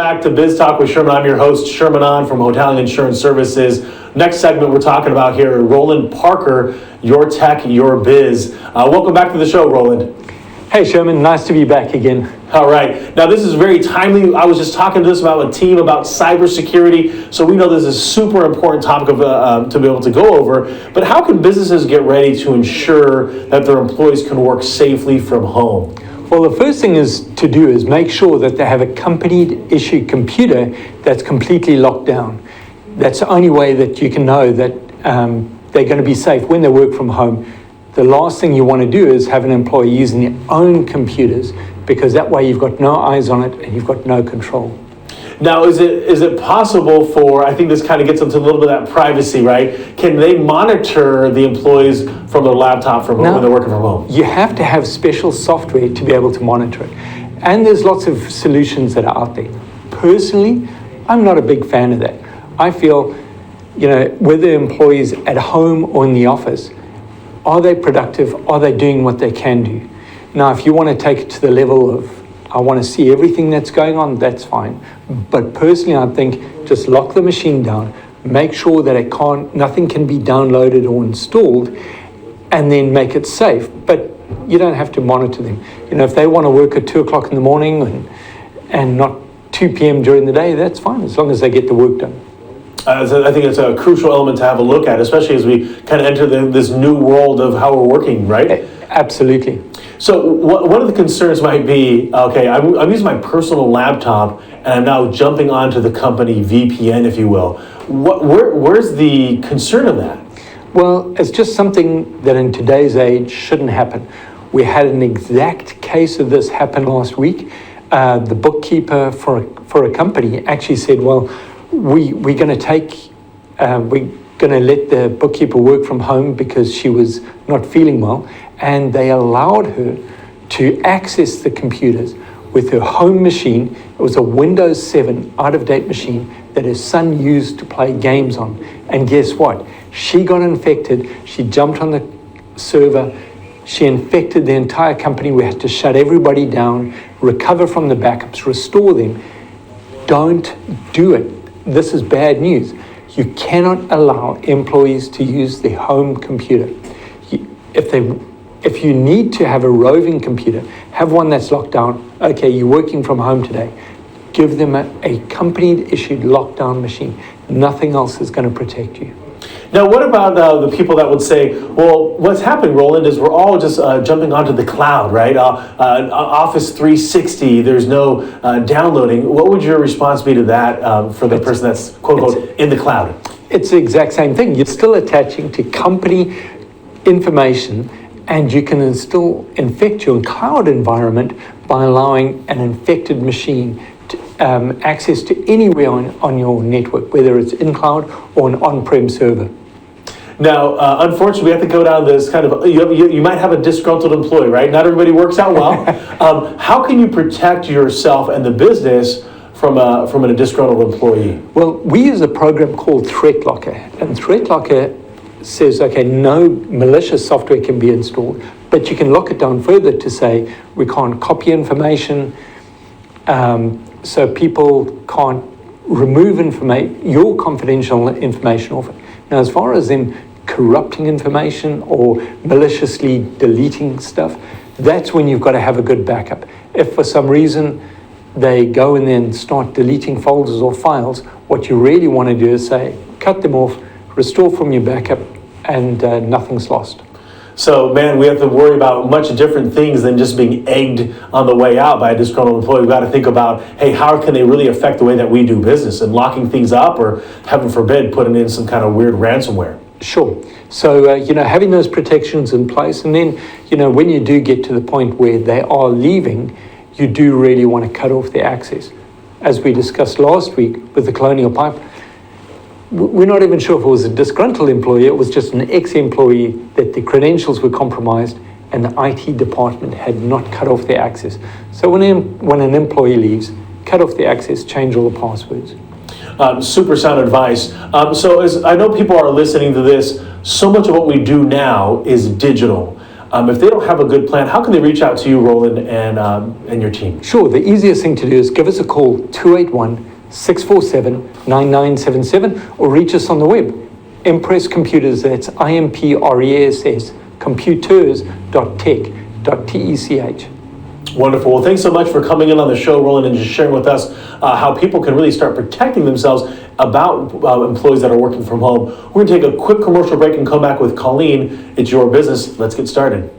back to Biz Talk with Sherman. I'm your host, Sherman On from Hotel and Insurance Services. Next segment we're talking about here, Roland Parker, your tech, your biz. Welcome back to the show, Roland. Hey, Sherman, nice to be back again. All right. Now, this is very timely. I was just talking to this about a team about cybersecurity, so we know this is a super important topic to be able to go over. But how can businesses get ready to ensure that their employees can work safely from home? Well, the first thing to do is make sure that they have a company-issued computer that's completely locked down. That's the only way that you can know that they're going to be safe when they work from home. The last thing you want to do is have an employee using their own computers, because that way you've got no eyes on it and you've got no control. Now, is it possible for, I think this kind of gets into a little bit of that privacy, right? Can they monitor the employees from their laptop when they're working from home? You have to have special software to be able to monitor it. And there's lots of solutions that are out there. Personally, I'm not a big fan of that. I feel, whether employees at home or in the office, are they productive? Are they doing what they can do? Now, if you want to take it to the level of, I want to see everything that's going on, that's fine. But personally, I think just lock the machine down, make sure that nothing can be downloaded or installed, and then make it safe. But you don't have to monitor them. If they want to work at 2 o'clock in the morning and not 2 p.m. during the day, that's fine, as long as they get the work done. So I think it's a crucial element to have a look at, especially as we kind of enter this new world of how we're working, right? Absolutely. So one of the concerns might be, okay, I'm using my personal laptop and I'm now jumping onto the company VPN, if you will. Where's the concern of that? Well, it's just something that in today's age shouldn't happen. We had an exact case of this happen last week. The bookkeeper for a company actually said, well, we're going to let the bookkeeper work from home because she was not feeling well, and they allowed her to access the computers with her home machine. It was a Windows 7 out-of-date machine that her son used to play games on. And guess what? She got infected. She jumped on the server. She infected the entire company. We had to shut everybody down, recover from the backups, restore them. Don't do it. This is bad news. You cannot allow employees to use their home computer. If you need to have a roving computer, have one that's locked down. Okay, you're working from home today. Give them a company-issued lockdown machine. Nothing else is going to protect you. Now, what about the people that would say, well, what's happening, Roland, is we're all just jumping onto the cloud, right? Office 360, there's no downloading. What would your response be to that for the person that's, quote, unquote, in the cloud? It's the exact same thing. You're still attaching to company information, and you can still infect your cloud environment by allowing an infected machine access to anywhere on your network, whether it's in cloud or an on-prem server. Now, unfortunately, we have to go down this kind of, you might have a disgruntled employee, right? Not everybody works out well. How can you protect yourself and the business from a disgruntled employee? Well, we use a program called Threatlocker, and Threatlocker says, okay, no malicious software can be installed, but you can lock it down further to say we can't copy information, so people can't remove your confidential information off it. Now, as far as them corrupting information or maliciously deleting stuff, that's when you've got to have a good backup. If for some reason they go in there and start deleting folders or files, what you really want to do is say, cut them off, restore from your backup, and nothing's lost. So, man, we have to worry about much different things than just being egged on the way out by a disgruntled employee. We've got to think about, hey, how can they really affect the way that we do business, and locking things up, or heaven forbid, putting in some kind of weird ransomware. Sure. So, having those protections in place, and then, when you do get to the point where they are leaving, you do really want to cut off their access. As we discussed last week with the Colonial Pipe, we're not even sure if it was a disgruntled employee. It was just an ex-employee that the credentials were compromised and the IT department had not cut off their access. So when an employee leaves, cut off the access, change all the passwords. Super sound advice. So as I know people are listening to this, so much of what we do now is digital. if they don't have a good plan, how can they reach out to you, Roland, and your team? Sure, the easiest thing to do is give us a call, 281-647-9977, or reach us on the web. Impress Computers, that's IMPRESS, computers.tech.tech. Wonderful. Well, thanks so much for coming in on the show, Roland, and just sharing with us how people can really start protecting themselves about employees that are working from home. We're going to take a quick commercial break and come back with Colleen. It's your business. Let's get started.